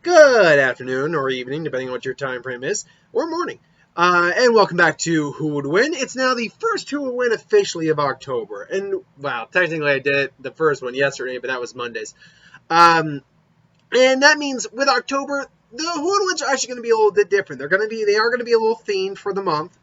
Good afternoon or evening, depending on what your time frame is, or morning. And welcome back to Who Would Win. It's now the first Who Would Win officially of October. And, wow, technically I did the first one yesterday, but that was Mondays. And that means with October, the Who Would Wins are actually going to be a little bit different. They are going to be a little themed for the month.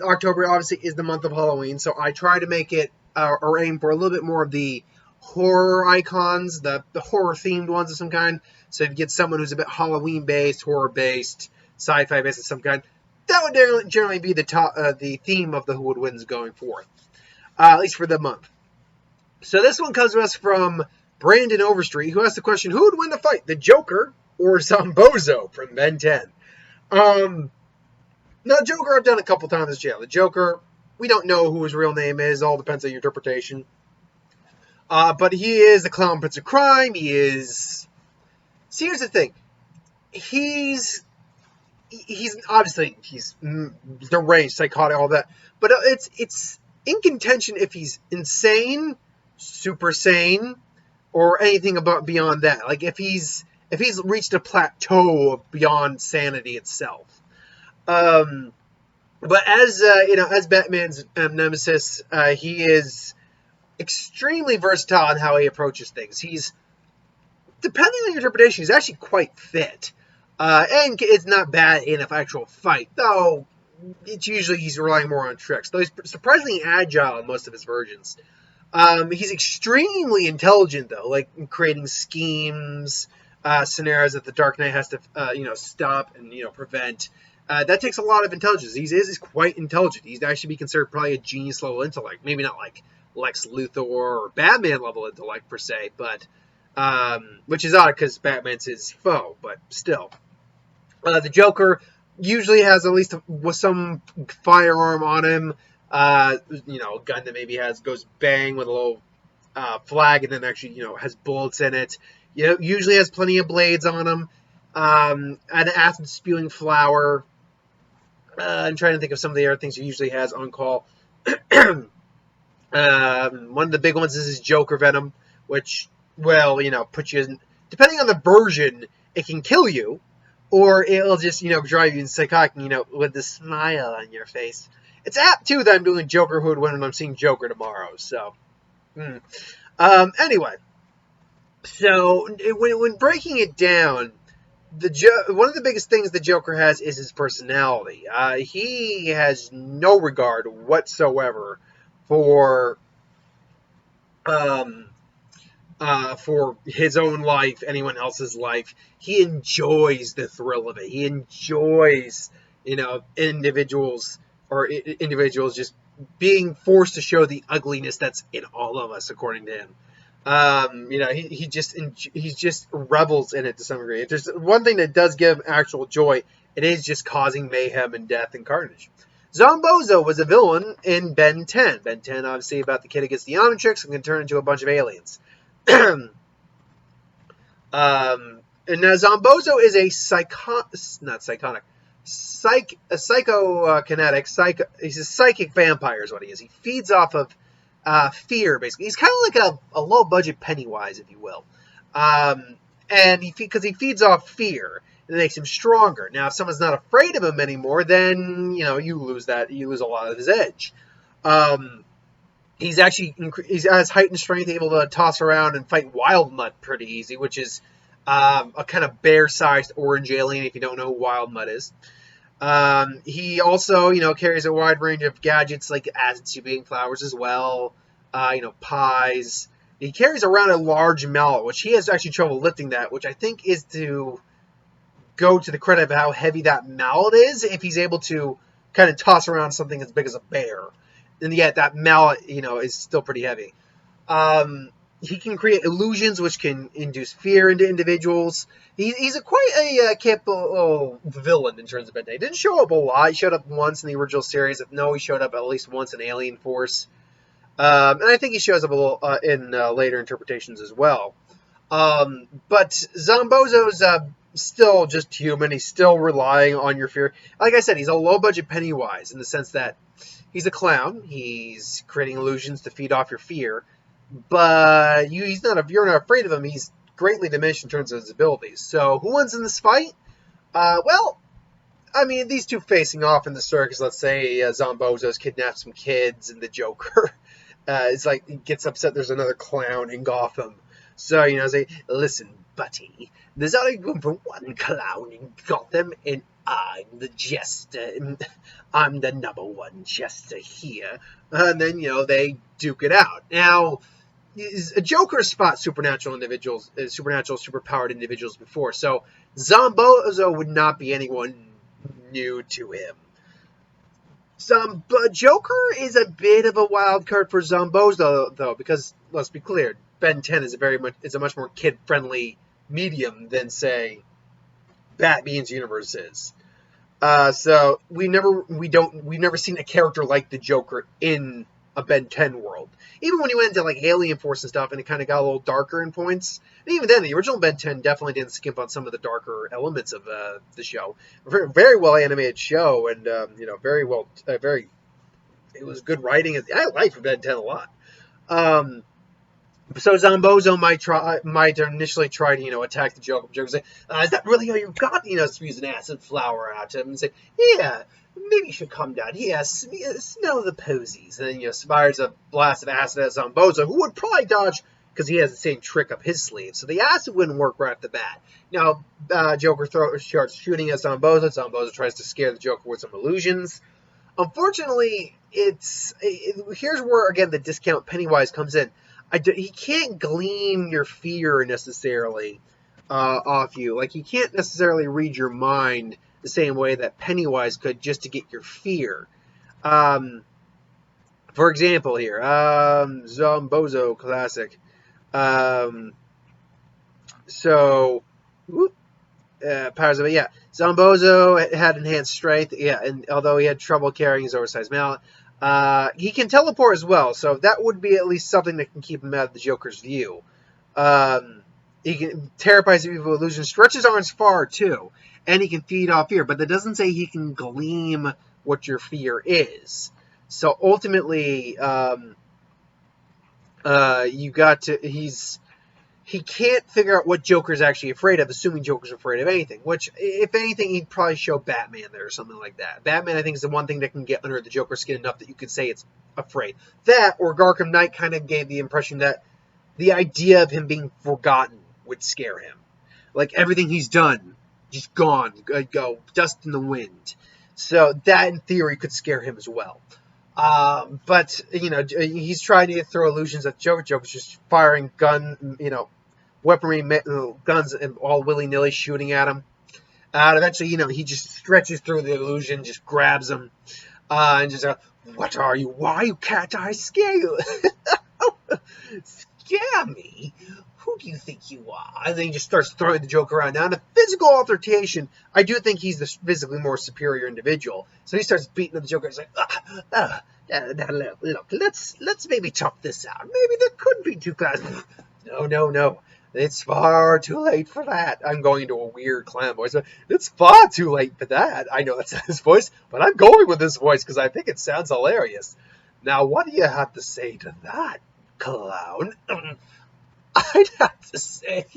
October obviously is the month of Halloween, so I try to make it, or aim for a little bit more of the horror icons, the horror-themed ones of some kind. So if you get someone who's a bit Halloween-based, horror-based, sci-fi-based of some kind, that would generally be the theme of the Who Would Wins going forth, at least for the month. So this one comes to us from Brandon Overstreet, who asked the question, who would win the fight, the Joker or Zombozo from Ben 10? Now, Joker I've done a couple times in jail. The Joker, we don't know who his real name is. All depends on your interpretation. But he is the clown prince of crime. He is... See, here's the thing. He's obviously, he's deranged, psychotic, all that. But it's in contention if he's insane, super sane, or anything beyond that. Like, if he's reached a plateau beyond sanity itself. But as Batman's nemesis, he is extremely versatile in how he approaches things. He's, depending on your interpretation, he's actually quite fit. And it's not bad in an actual fight, though it's usually he's relying more on tricks. Though he's surprisingly agile in most of his versions. He's extremely intelligent, though, like creating schemes, scenarios that the Dark Knight has to, stop and, prevent. That takes a lot of intelligence. He's quite intelligent. He'd actually be considered probably a genius level intellect. Maybe not like Lex Luthor or Batman level intellect per se, but which is odd because Batman's his foe, but still. The Joker usually has at least some firearm on him. A gun that maybe goes bang with a little flag and then actually, has bullets in it. Usually has plenty of blades on him. An acid-spewing flower. I'm trying to think of some of the other things he usually has on call. One of the big ones is his Joker Venom, which, puts you in... Depending on the version, it can kill you, or it'll just, drive you psychotic, with the smile on your face. It's apt, too, that I'm doing Joker Who Would Win when I'm seeing Joker tomorrow, so... Anyway. So, when breaking it down, one of the biggest things the Joker has is his personality. He has no regard whatsoever for his own life, anyone else's life. He enjoys the thrill of it. He enjoys, individuals just being forced to show the ugliness that's in all of us, according to him. He just revels in it to some degree. If there's one thing that does give him actual joy, it is just causing mayhem and death and carnage. Zombozo was a villain in Ben 10. Ben 10, obviously, about the kid who gets the Omnitrix and can turn into a bunch of aliens. And now Zombozo is he's a psychic vampire is what he is. He feeds off of fear, basically. He's kind of like a low-budget Pennywise, if you will. And because he feeds off fear, it makes him stronger. Now, if someone's not afraid of him anymore, then, you lose that. You lose a lot of his edge. He has heightened strength, able to toss around and fight Wild Mutt pretty easy, which is a kind of bear-sized orange alien, if you don't know who Wild Mutt is. He also, carries a wide range of gadgets like acid-spewing flowers as well, pies. He carries around a large mallet, which he has actually trouble lifting that, which I think is to go to the credit of how heavy that mallet is, if he's able to kind of toss around something as big as a bear. And yet that mallet, is still pretty heavy. He can create illusions which can induce fear into individuals. He's quite a capable villain in terms of Ben 10. He didn't show up a lot. He showed up once in the original series. He showed up at least once in Alien Force. And I think he shows up a little in later interpretations as well. But Zombozo's still just human. He's still relying on your fear. Like I said, he's a low-budget Pennywise in the sense that he's a clown. He's creating illusions to feed off your fear. But you're not afraid of him. He's greatly diminished in terms of his abilities. So who wins in this fight? Well, I mean, these two facing off in the story, because let's say Zombozo's kidnapped some kids, and the Joker is like, he gets upset there's another clown in Gotham. So, say, listen, buddy, there's only room for one clown in Gotham, and I'm the jester. I'm the number one jester here. And then, they duke it out. Now, a Joker spot supernatural superpowered individuals before, so Zombozo would not be anyone new to him. Joker is a bit of a wild card for Zombozo, though, because let's be clear, Ben 10 is a much more kid-friendly medium than, say, Batman's universe is. So we've never seen a character like the Joker in a Ben 10 world. Even when he went into like Alien Force and stuff, and it kind of got a little darker in points. And even then, the original Ben 10 definitely didn't skimp on some of the darker elements of the show. Very, very well animated show, and very well, it was good writing. I liked Ben 10 a lot. So Zombozo might initially try to, attack the Joker. Joker say, "Is that really all you got?" Squeeze an acid flower at him and say, "Yeah, maybe you should calm down. Yes, smell the posies." And then, fires a blast of acid at Zombozo, who would probably dodge because he has the same trick up his sleeve. So the acid wouldn't work right off the bat. Now, Joker starts shooting at Zombozo. Zombozo tries to scare the Joker with some illusions. Unfortunately, here's where, again, the discount Pennywise comes in. He can't glean your fear necessarily off you. Like, he can't necessarily read your mind the same way that Pennywise could just to get your fear. For example here, Zombozo classic. Powers of it, yeah. Zombozo had enhanced strength, yeah, and although he had trouble carrying his oversized mallet, he can teleport as well, so that would be at least something that can keep him out of the Joker's view. He can terrify people with illusions, stretch his arms far too, and he can feed off fear, but that doesn't say he can gleam what your fear is. So ultimately, he can't figure out what Joker's actually afraid of, assuming Joker's afraid of anything. Which, if anything, he'd probably show Batman there or something like that. Batman, I think, is the one thing that can get under the Joker's skin enough that you could say it's afraid. That, or Arkham Knight kind of gave the impression that the idea of him being forgotten would scare him. Like, everything he's done, just gone, go, dust in the wind. So that, in theory, could scare him as well. But, he's trying to throw illusions at Joker. Joker's just firing weaponry, guns, and all willy-nilly shooting at him. And eventually, he just stretches through the illusion, just grabs him, and just, "What are you? Why can't I scare you?" "Scare me? Who do you think you are?" And then he just starts throwing the Joker around. Now, in a physical altercation, I do think he's the physically more superior individual. So he starts beating the Joker. He's like, look, let's maybe talk this out. Maybe there could be two classes. No. It's far too late for that. I'm going into a weird clown voice. It's far too late for that. I know that's not his voice, but I'm going with this voice because I think it sounds hilarious. Now, what do you have to say to that, clown? I'd have to say,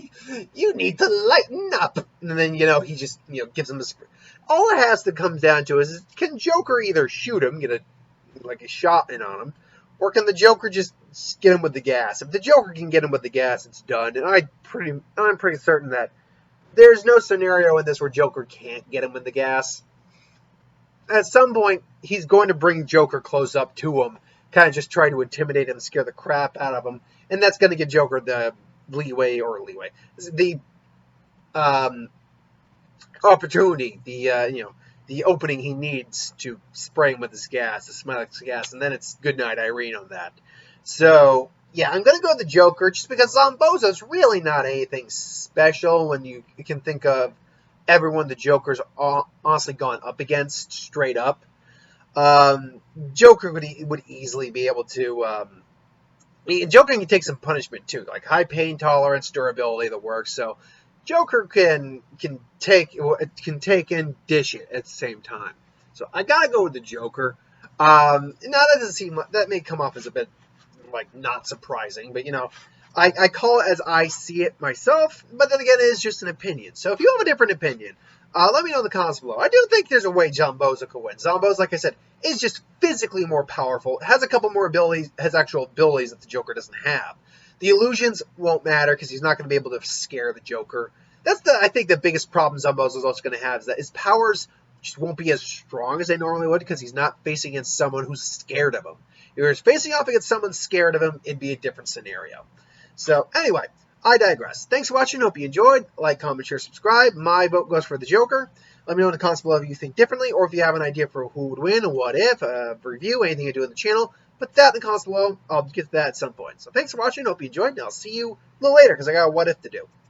you need to lighten up. And then, he just, gives him all it has to come down to is, can Joker either shoot him, get a shot in on him, or can the Joker just get him with the gas? If the Joker can get him with the gas, it's done. And I'm pretty certain that there's no scenario in this where Joker can't get him with the gas. At some point, he's going to bring Joker close up to him, kind of just try to intimidate him, scare the crap out of him. And that's going to give Joker the opportunity, the opening he needs to spray him with his gas, the Smilex gas, and then it's goodnight Irene on that. So, yeah, I'm going to go with the Joker, just because Zombozo's really not anything special when you can think of everyone the Joker's honestly gone up against, straight up. Joker would easily be able to... Joker can take some punishment, too, like high pain tolerance, durability, the works, so... Joker can take and dish it at the same time. So I gotta go with the Joker. Now that may come off as a bit like not surprising, but I call it as I see it myself, but then again, it is just an opinion. So if you have a different opinion, let me know in the comments below. I do think there's a way Zombozo could win. Zombozo, like I said, is just physically more powerful, has a couple more abilities, has actual abilities that the Joker doesn't have. The illusions won't matter because he's not going to be able to scare the Joker. That's I think the biggest problem Zombozo is also going to have is that his powers just won't be as strong as they normally would because he's not facing against someone who's scared of him. If he was facing off against someone scared of him, it'd be a different scenario. So anyway, I digress. Thanks for watching. Hope you enjoyed. Like, comment, share, subscribe. My vote goes for the Joker. Let me know in the comments below if you think differently or if you have an idea for who would win, what if, review, anything you do in the channel. Put that in the comments below. I'll get to that at some point. So thanks for watching. Hope you enjoyed, and I'll see you a little later because I got a what if to do.